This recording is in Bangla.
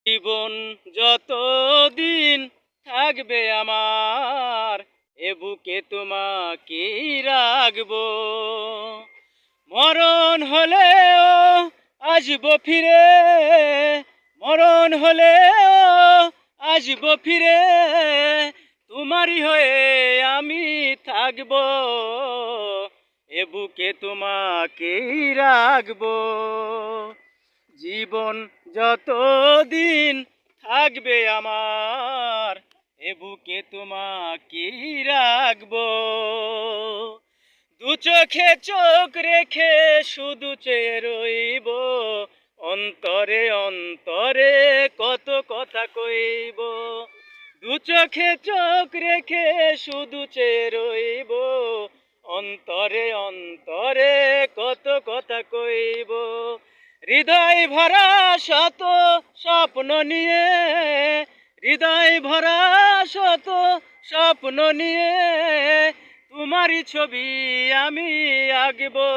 জীবন যতদিন থাকবে আমার, এ বুকে তোমাকে রাখবো। মরণ হলেও আসবো ফিরে, মরণ হলেও আসবো ফিরে, তোমারই হয়ে আমি থাকবো, এ বুকে তোমাকে রাখবো। জীবন যতদিন থাকবে আমার, এ বুকে তোমাকে রাখবো। দু চোখে চোখ রেখে শুধু চেয়ে রইব, অন্তরে অন্তরে কত কথা কইব। দু চোখে চোখ রেখে শুধু চেয়ে রইব, অন্তরে অন্তরে কত কথা কইব। হৃদয় ভরা শত স্বপ্ন নিয়ে, হৃদয় ভরা শত স্বপ্ন নিয়ে, তোমারই ছবি আমি আঁকবো।